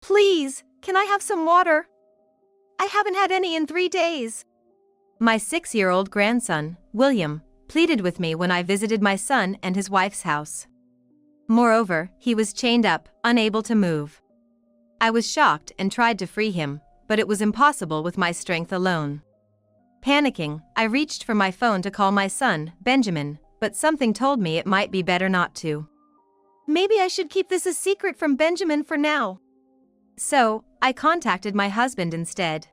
Please, can I have some water? I haven't had any in 3 days. My 6-year-old grandson, William, pleaded with me when I visited my son and his wife's house. Moreover, he was chained up, unable to move. I was shocked and tried to free him, but it was impossible with my strength alone. Panicking, I reached for my phone to call my son, Benjamin, but something told me it might be better not to. Maybe I should keep this a secret from Benjamin for now. So, I contacted my husband instead.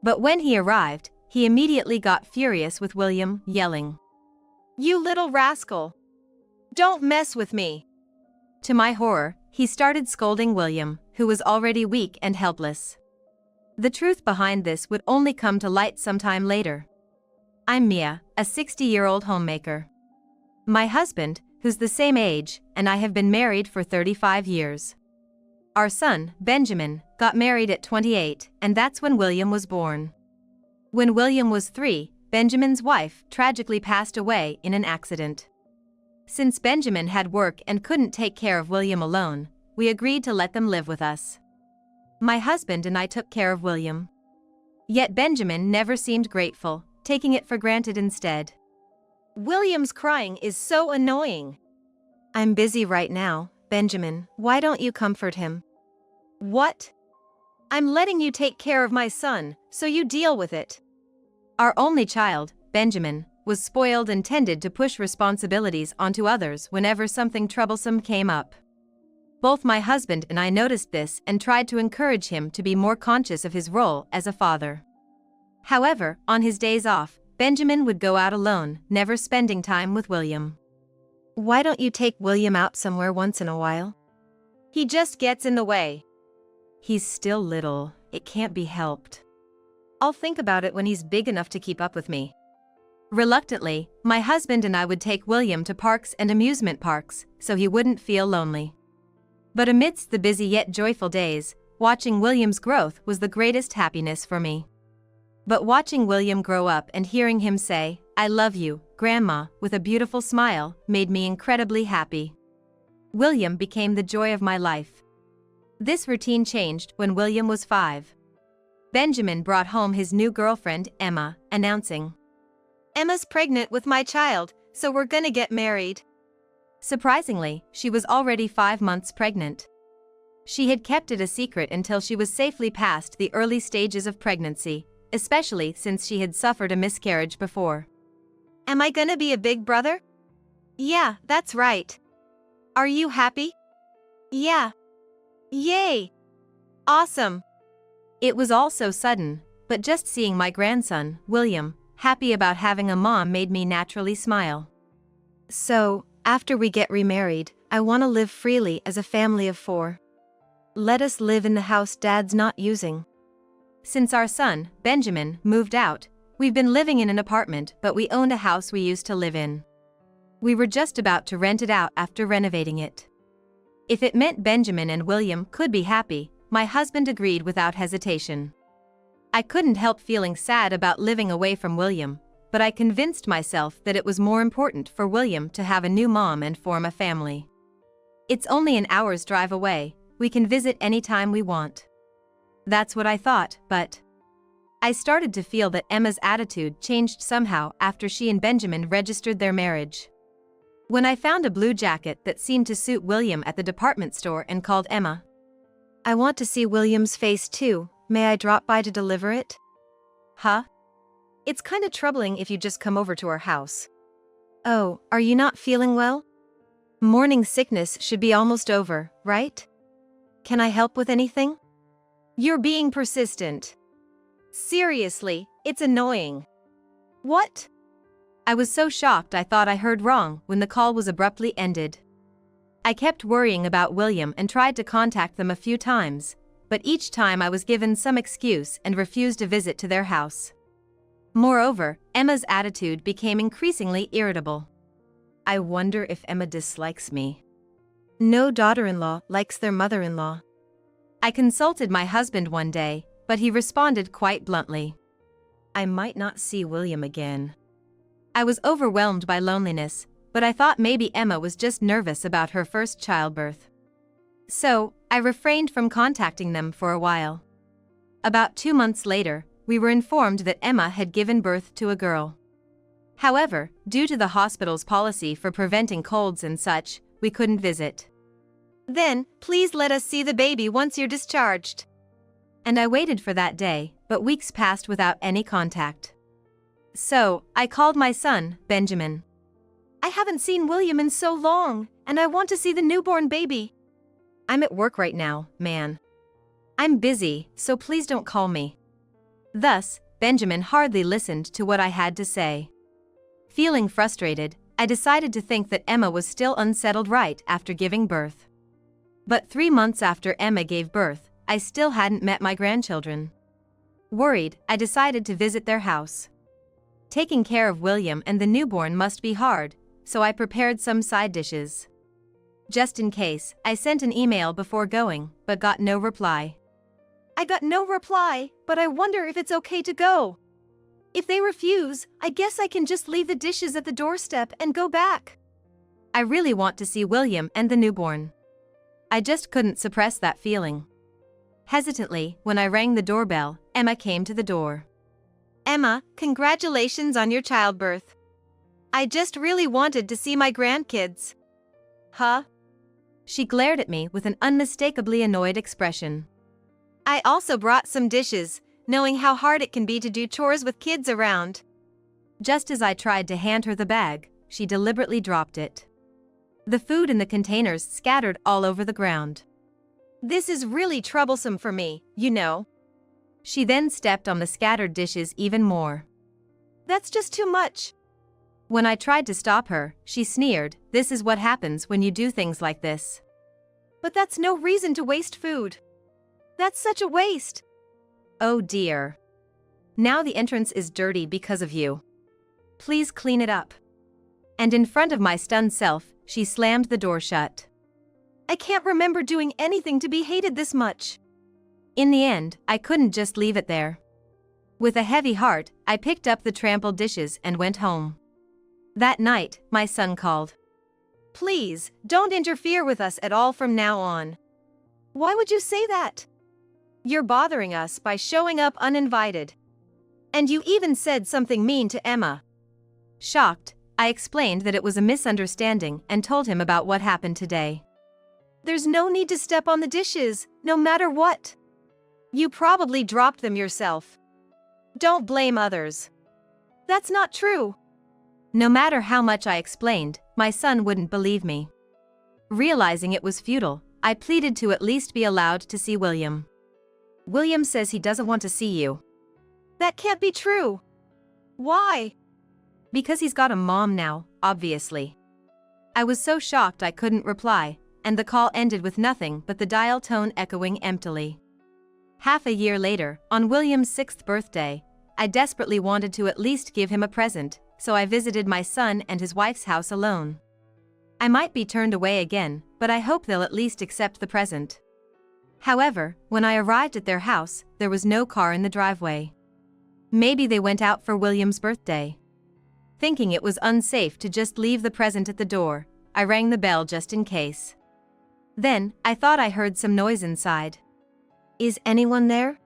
But when he arrived, he immediately got furious with William, yelling, "You little rascal! Don't mess with me!" To my horror, he started scolding William, who was already weak and helpless. The truth behind this would only come to light sometime later. I'm Mia, a 60-year-old homemaker. My husband, who's the same age, and I have been married for 35 years. Our son, Benjamin, got married at 28, and that's when William was born. When William was 3, Benjamin's wife tragically passed away in an accident. Since Benjamin had work and couldn't take care of William alone, we agreed to let them live with us. My husband and I took care of William. Yet Benjamin never seemed grateful, taking it for granted instead. William's crying is so annoying. I'm busy right now, Benjamin, why don't you comfort him? What? I'm letting you take care of my son, so you deal with it. Our only child, Benjamin, was spoiled and tended to push responsibilities onto others whenever something troublesome came up. Both my husband and I noticed this and tried to encourage him to be more conscious of his role as a father. However, on his days off, Benjamin would go out alone, never spending time with William. Why don't you take William out somewhere once in a while? He just gets in the way. He's still little, it can't be helped. I'll think about it when he's big enough to keep up with me. Reluctantly, my husband and I would take William to parks and amusement parks, so he wouldn't feel lonely. But amidst the busy yet joyful days, watching William's growth was the greatest happiness for me. But watching William grow up and hearing him say, "I love you, Grandma," with a beautiful smile, made me incredibly happy. William became the joy of my life. This routine changed when William was 5. Benjamin brought home his new girlfriend, Emma, announcing, "Emma's pregnant with my child, so we're gonna get married." Surprisingly, she was already 5 months pregnant. She had kept it a secret until she was safely past the early stages of pregnancy, especially since she had suffered a miscarriage before. Am I gonna be a big brother? Yeah, that's right. Are you happy? Yeah. Yay! Awesome! It was all so sudden, but just seeing my grandson, William, happy about having a mom made me naturally smile. So, after we get remarried, I want to live freely as a family of 4. Let us live in the house Dad's not using. Since our son, Benjamin, moved out, we've been living in an apartment, but we owned a house we used to live in. We were just about to rent it out after renovating it. If it meant Benjamin and William could be happy, my husband agreed without hesitation. I couldn't help feeling sad about living away from William, but I convinced myself that it was more important for William to have a new mom and form a family. It's only an hour's drive away, we can visit anytime we want. That's what I thought, but I started to feel that Emma's attitude changed somehow after she and Benjamin registered their marriage. When I found a blue jacket that seemed to suit William at the department store and called Emma. I want to see William's face too, may I drop by to deliver it? Huh? It's kinda troubling if you just come over to our house. Oh, are you not feeling well? Morning sickness should be almost over, right? Can I help with anything? You're being persistent. Seriously, it's annoying. What? I was so shocked I thought I heard wrong when the call was abruptly ended. I kept worrying about William and tried to contact them a few times, but each time I was given some excuse and refused a visit to their house. Moreover, Emma's attitude became increasingly irritable. I wonder if Emma dislikes me. No daughter-in-law likes their mother-in-law. I consulted my husband one day, but he responded quite bluntly. I might not see William again. I was overwhelmed by loneliness, but I thought maybe Emma was just nervous about her first childbirth. So, I refrained from contacting them for a while. About 2 months later, we were informed that Emma had given birth to a girl. However, due to the hospital's policy for preventing colds and such, we couldn't visit. Then, please let us see the baby once you're discharged. And I waited for that day, but weeks passed without any contact. So, I called my son, Benjamin. I haven't seen William in so long, and I want to see the newborn baby. I'm at work right now, man. I'm busy, so please don't call me. Thus, Benjamin hardly listened to what I had to say. Feeling frustrated, I decided to think that Emma was still unsettled right after giving birth. But 3 months after Emma gave birth, I still hadn't met my grandchildren. Worried, I decided to visit their house. Taking care of William and the newborn must be hard, so I prepared some side dishes. Just in case, I sent an email before going, but got no reply. I got no reply, but I wonder if it's okay to go. If they refuse, I guess I can just leave the dishes at the doorstep and go back. I really want to see William and the newborn. I just couldn't suppress that feeling. Hesitantly, when I rang the doorbell, Emma came to the door. Emma, congratulations on your childbirth. I just really wanted to see my grandkids. Huh? She glared at me with an unmistakably annoyed expression. I also brought some dishes, knowing how hard it can be to do chores with kids around. Just as I tried to hand her the bag, she deliberately dropped it. The food in the containers scattered all over the ground. This is really troublesome for me, you know. She then stepped on the scattered dishes even more. That's just too much. When I tried to stop her, she sneered, "This is what happens when you do things like this." But that's no reason to waste food. That's such a waste. Oh dear. Now the entrance is dirty because of you. Please clean it up. And in front of my stunned self, she slammed the door shut. I can't remember doing anything to be hated this much. In the end, I couldn't just leave it there. With a heavy heart, I picked up the trampled dishes and went home. That night, my son called. Please, don't interfere with us at all from now on. Why would you say that? You're bothering us by showing up uninvited. And you even said something mean to Emma. Shocked, I explained that it was a misunderstanding and told him about what happened today. There's no need to step on the dishes, no matter what. You probably dropped them yourself. Don't blame others. That's not true. No matter how much I explained, my son wouldn't believe me. Realizing it was futile, I pleaded to at least be allowed to see William. William says he doesn't want to see you. That can't be true. Why? Because he's got a mom now, obviously. I was so shocked I couldn't reply, and the call ended with nothing but the dial tone echoing emptily. Half a year later, on William's 6th birthday, I desperately wanted to at least give him a present, so I visited my son and his wife's house alone. I might be turned away again, but I hope they'll at least accept the present. However, when I arrived at their house, there was no car in the driveway. Maybe they went out for William's birthday. Thinking it was unsafe to just leave the present at the door, I rang the bell just in case. Then, I thought I heard some noise inside. Is anyone there?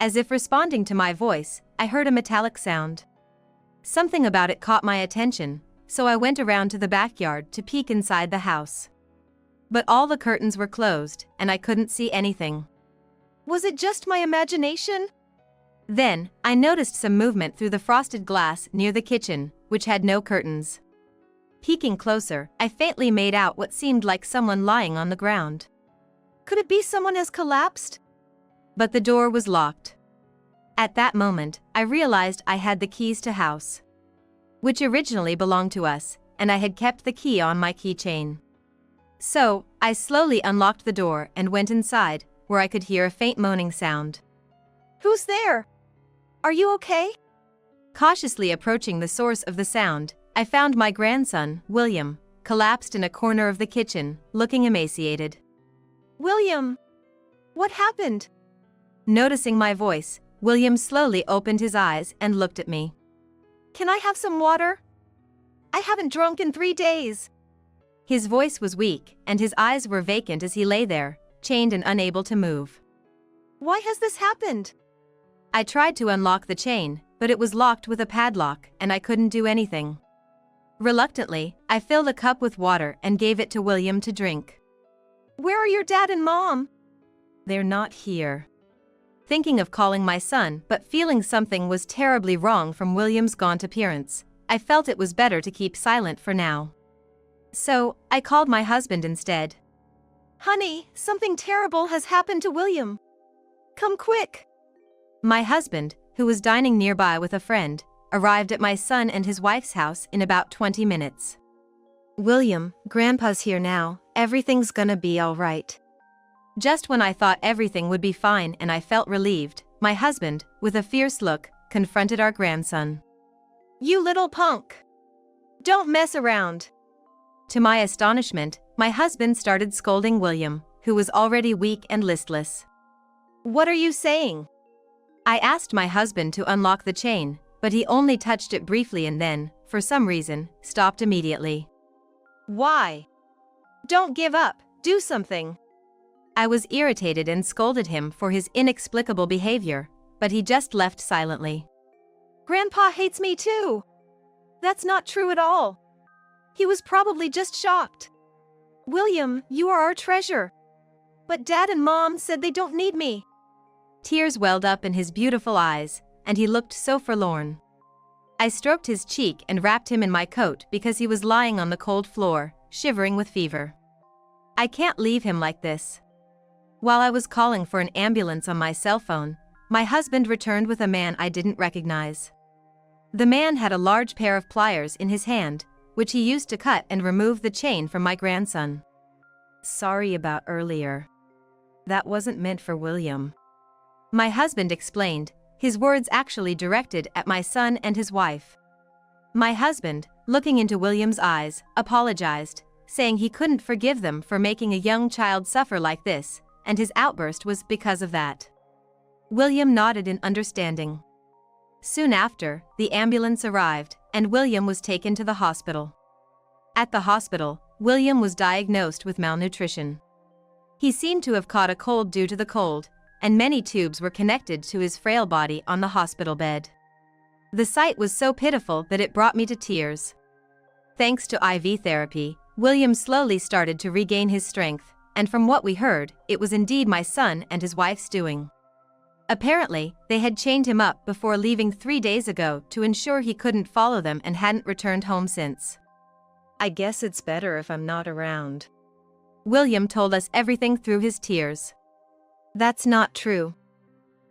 As if responding to my voice, I heard a metallic sound. Something about it caught my attention, so I went around to the backyard to peek inside the house. But all the curtains were closed, and I couldn't see anything. Was it just my imagination? Then, I noticed some movement through the frosted glass near the kitchen, which had no curtains. Peeking closer, I faintly made out what seemed like someone lying on the ground. Could it be someone has collapsed? But the door was locked. At that moment, I realized I had the keys to house, which originally belonged to us, and I had kept the key on my keychain. So, I slowly unlocked the door and went inside, where I could hear a faint moaning sound. Who's there? Are you okay? Cautiously approaching the source of the sound, I found my grandson, William, collapsed in a corner of the kitchen, looking emaciated. William! What happened? Noticing my voice, William slowly opened his eyes and looked at me. Can I have some water? I haven't drunk in 3 days. His voice was weak, and his eyes were vacant as he lay there, chained and unable to move. Why has this happened? I tried to unlock the chain, but it was locked with a padlock, and I couldn't do anything. Reluctantly, I filled a cup with water and gave it to William to drink. Where are your dad and mom? They're not here. Thinking of calling my son, but feeling something was terribly wrong from William's gaunt appearance, I felt it was better to keep silent for now. So, I called my husband instead. Honey, something terrible has happened to William. Come quick. My husband, who was dining nearby with a friend, arrived at my son and his wife's house in about 20 minutes. William, Grandpa's here now. Everything's gonna be all right. Just when I thought everything would be fine and I felt relieved, my husband, with a fierce look, confronted our grandson. You little punk! Don't mess around. To my astonishment, my husband started scolding William, who was already weak and listless. What are you saying? I asked my husband to unlock the chain, but he only touched it briefly and then, for some reason, stopped immediately. Why? Don't give up, do something. I was irritated and scolded him for his inexplicable behavior, but he just left silently. Grandpa hates me too. That's not true at all. He was probably just shocked. William, you are our treasure. But Dad and Mom said they don't need me. Tears welled up in his beautiful eyes, and he looked so forlorn. I stroked his cheek and wrapped him in my coat because he was lying on the cold floor, shivering with fever. I can't leave him like this. While I was calling for an ambulance on my cell phone, my husband returned with a man I didn't recognize. The man had a large pair of pliers in his hand, which he used to cut and remove the chain from my grandson. Sorry about earlier. That wasn't meant for William. My husband explained, his words actually directed at my son and his wife. My husband, looking into William's eyes, apologized, saying he couldn't forgive them for making a young child suffer like this, and his outburst was because of that. William nodded in understanding. Soon after, the ambulance arrived, and William was taken to the hospital. At the hospital, William was diagnosed with malnutrition. He seemed to have caught a cold due to the cold, and many tubes were connected to his frail body on the hospital bed. The sight was so pitiful that it brought me to tears. Thanks to IV therapy, William slowly started to regain his strength, and from what we heard, it was indeed my son and his wife's doing. Apparently, they had chained him up before leaving 3 days ago to ensure he couldn't follow them and hadn't returned home since. I guess it's better if I'm not around. William told us everything through his tears. That's not true.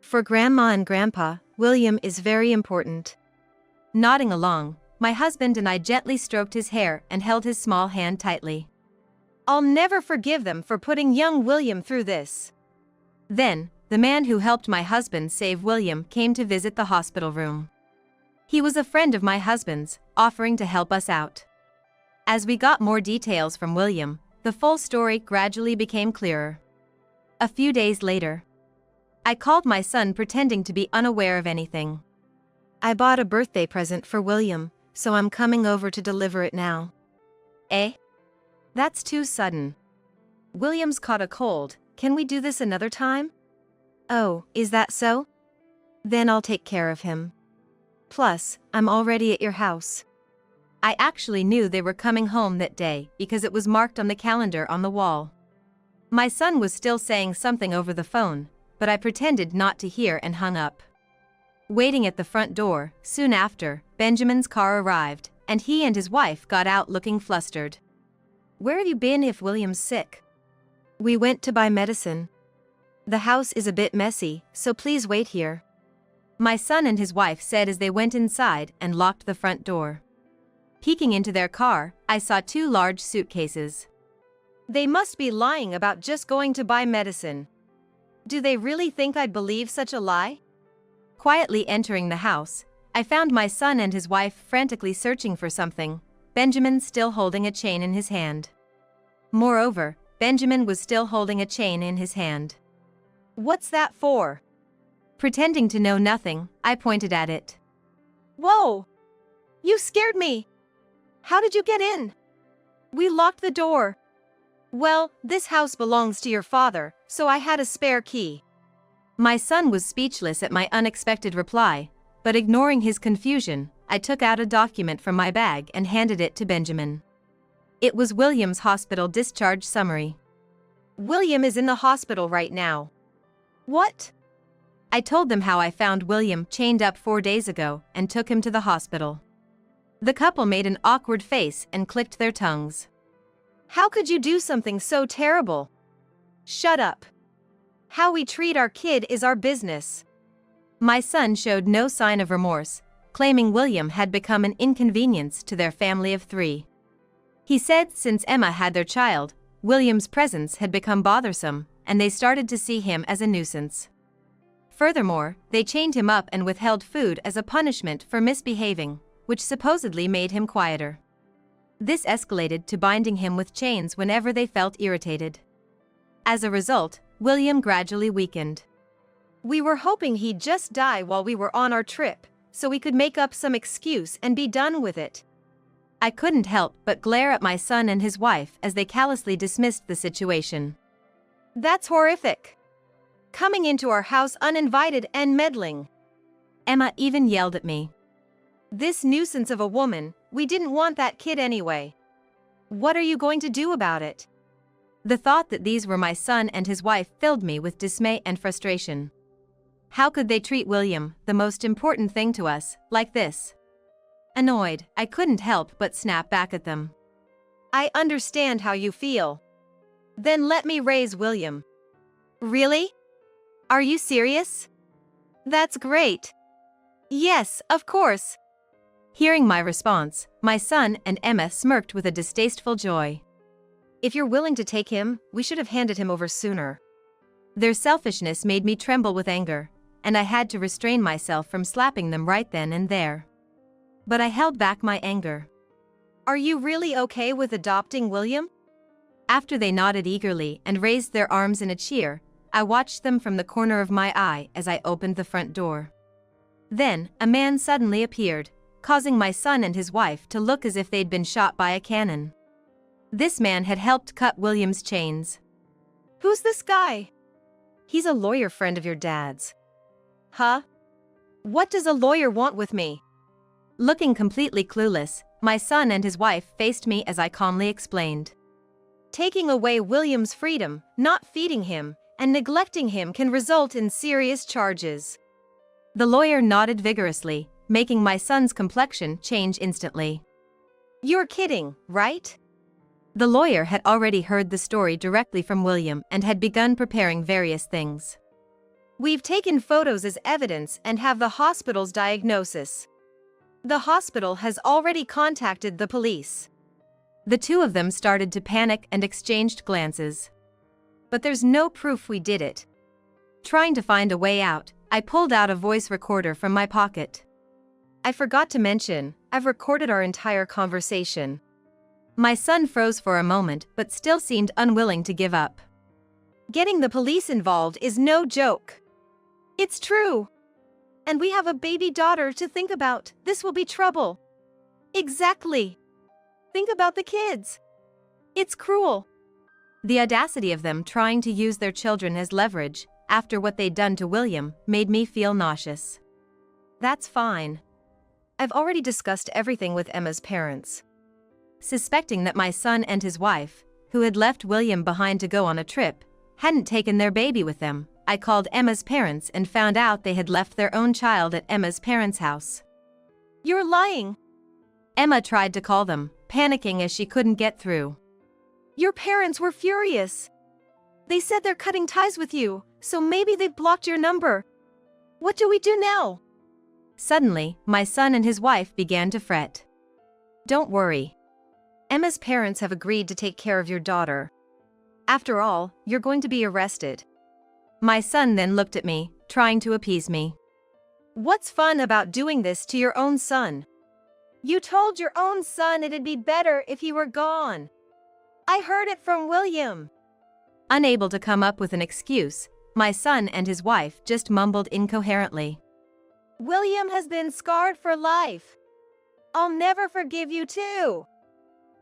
For Grandma and Grandpa, William is very important. Nodding along, my husband and I gently stroked his hair and held his small hand tightly. I'll never forgive them for putting young William through this. Then, the man who helped my husband save William came to visit the hospital room. He was a friend of my husband's, offering to help us out. As we got more details from William, the full story gradually became clearer. A few days later, I called my son pretending to be unaware of anything. I bought a birthday present for William, so I'm coming over to deliver it now. Eh? That's too sudden. William's caught a cold, can we do this another time? Oh, is that so? Then I'll take care of him. Plus, I'm already at your house. I actually knew they were coming home that day because it was marked on the calendar on the wall. My son was still saying something over the phone, but I pretended not to hear and hung up. Waiting at the front door, soon after, Benjamin's car arrived, and he and his wife got out looking flustered. Where have you been if William's sick? We went to buy medicine. The house is a bit messy, so please wait here. My son and his wife said as they went inside and locked the front door. Peeking into their car, I saw 2 large suitcases. They must be lying about just going to buy medicine. Do they really think I'd believe such a lie? Quietly entering the house, I found my son and his wife frantically searching for something, Benjamin still holding a chain in his hand. Moreover, Benjamin was still holding a chain in his hand. What's that for? Pretending to know nothing, I pointed at it. Whoa! You scared me! How did you get in? We locked the door. Well, this house belongs to your father, so I had a spare key. My son was speechless at my unexpected reply, but ignoring his confusion, I took out a document from my bag and handed it to Benjamin. It was William's hospital discharge summary. William is in the hospital right now. What? I told them how I found William chained up 4 days ago and took him to the hospital. The couple made an awkward face and clicked their tongues. How could you do something so terrible? Shut up. How we treat our kid is our business. My son showed no sign of remorse, claiming William had become an inconvenience to their family of 3. He said since Emma had their child, William's presence had become bothersome, and they started to see him as a nuisance. Furthermore, they chained him up and withheld food as a punishment for misbehaving, which supposedly made him quieter. This escalated to binding him with chains whenever they felt irritated. As a result, William gradually weakened. We were hoping he'd just die while we were on our trip, so we could make up some excuse and be done with it. I couldn't help but glare at my son and his wife as they callously dismissed the situation. That's horrific. Coming into our house uninvited and meddling. Emma even yelled at me. This nuisance of a woman, we didn't want that kid anyway. What are you going to do about it? The thought that these were my son and his wife filled me with dismay and frustration. How could they treat William, the most important thing to us, like this? Annoyed, I couldn't help but snap back at them. I understand how you feel. Then let me raise William. Really? Are you serious? That's great. Yes, of course. Hearing my response, my son and Emma smirked with a distasteful joy. If you're willing to take him, we should have handed him over sooner. Their selfishness made me tremble with anger, and I had to restrain myself from slapping them right then and there. But I held back my anger. Are you really okay with adopting William? After they nodded eagerly and raised their arms in a cheer, I watched them from the corner of my eye as I opened the front door. Then, a man suddenly appeared, causing my son and his wife to look as if they'd been shot by a cannon. This man had helped cut William's chains. Who's this guy? He's a lawyer friend of your dad's. Huh? What does a lawyer want with me? Looking completely clueless, my son and his wife faced me as I calmly explained. Taking away William's freedom, not feeding him, and neglecting him can result in serious charges. The lawyer nodded vigorously, making my son's complexion change instantly. You're kidding, right? The lawyer had already heard the story directly from William and had begun preparing various things. We've taken photos as evidence and have the hospital's diagnosis. The hospital has already contacted the police. The 2 of them started to panic and exchanged glances. But there's no proof we did it. Trying to find a way out, I pulled out a voice recorder from my pocket. I forgot to mention, I've recorded our entire conversation. My son froze for a moment but still seemed unwilling to give up. Getting the police involved is no joke. It's true. And we have a baby daughter to think about. This will be trouble. Exactly. Think about the kids. It's cruel. The audacity of them trying to use their children as leverage, after what they'd done to William, made me feel nauseous. That's fine. I've already discussed everything with Emma's parents. Suspecting that my son and his wife, who had left William behind to go on a trip, hadn't taken their baby with them, I called Emma's parents and found out they had left their own child at Emma's parents' house. You're lying. Emma tried to call them, panicking as she couldn't get through. Your parents were furious. They said they're cutting ties with you, so maybe they've blocked your number. What do we do now? Suddenly, my son and his wife began to fret. Don't worry. Emma's parents have agreed to take care of your daughter. After all, you're going to be arrested. My son then looked at me, trying to appease me. What's fun about doing this to your own son? You told your own son it'd be better if he were gone. I heard it from William. Unable to come up with an excuse, my son and his wife just mumbled incoherently. William has been scarred for life. I'll never forgive you too.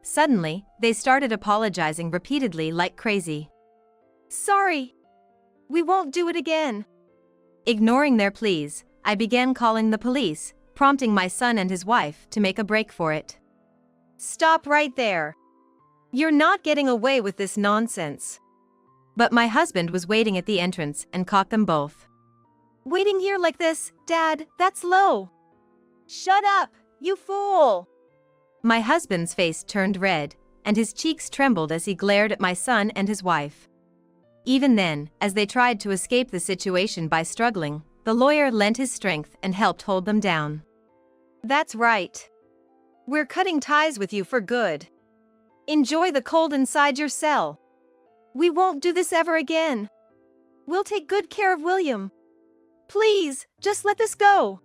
Suddenly, they started apologizing repeatedly like crazy. Sorry. We won't do it again. Ignoring their pleas, I began calling the police, prompting my son and his wife to make a break for it. Stop right there. You're not getting away with this nonsense. But my husband was waiting at the entrance and caught them both. Waiting here like this, Dad, that's low. Shut up, you fool! My husband's face turned red, and his cheeks trembled as he glared at my son and his wife. Even then, as they tried to escape the situation by struggling, the lawyer lent his strength and helped hold them down. That's right. We're cutting ties with you for good. Enjoy the cold inside your cell. We won't do this ever again. We'll take good care of William. Please, just let this go.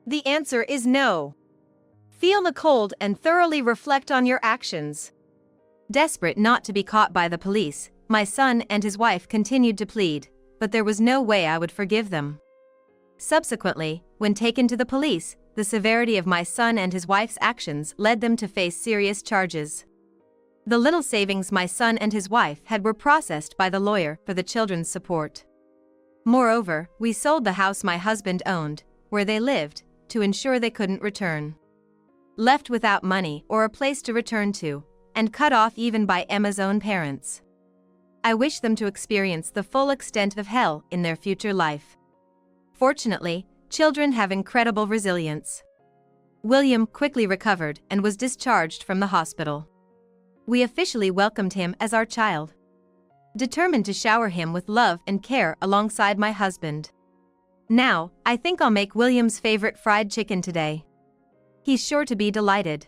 The answer is no. Feel the cold and thoroughly reflect on your actions. Desperate not to be caught by the police, my son and his wife continued to plead, but there was no way I would forgive them. Subsequently, when taken to the police, the severity of my son and his wife's actions led them to face serious charges. The little savings my son and his wife had were processed by the lawyer for the children's support. Moreover, we sold the house my husband owned, where they lived, to ensure they couldn't return. Left without money or a place to return to, and cut off even by Emma's own parents. I wish them to experience the full extent of hell in their future life. Fortunately, children have incredible resilience. William quickly recovered and was discharged from the hospital. We officially welcomed him as our child, determined to shower him with love and care alongside my husband. Now, I think I'll make William's favorite fried chicken today. He's sure to be delighted.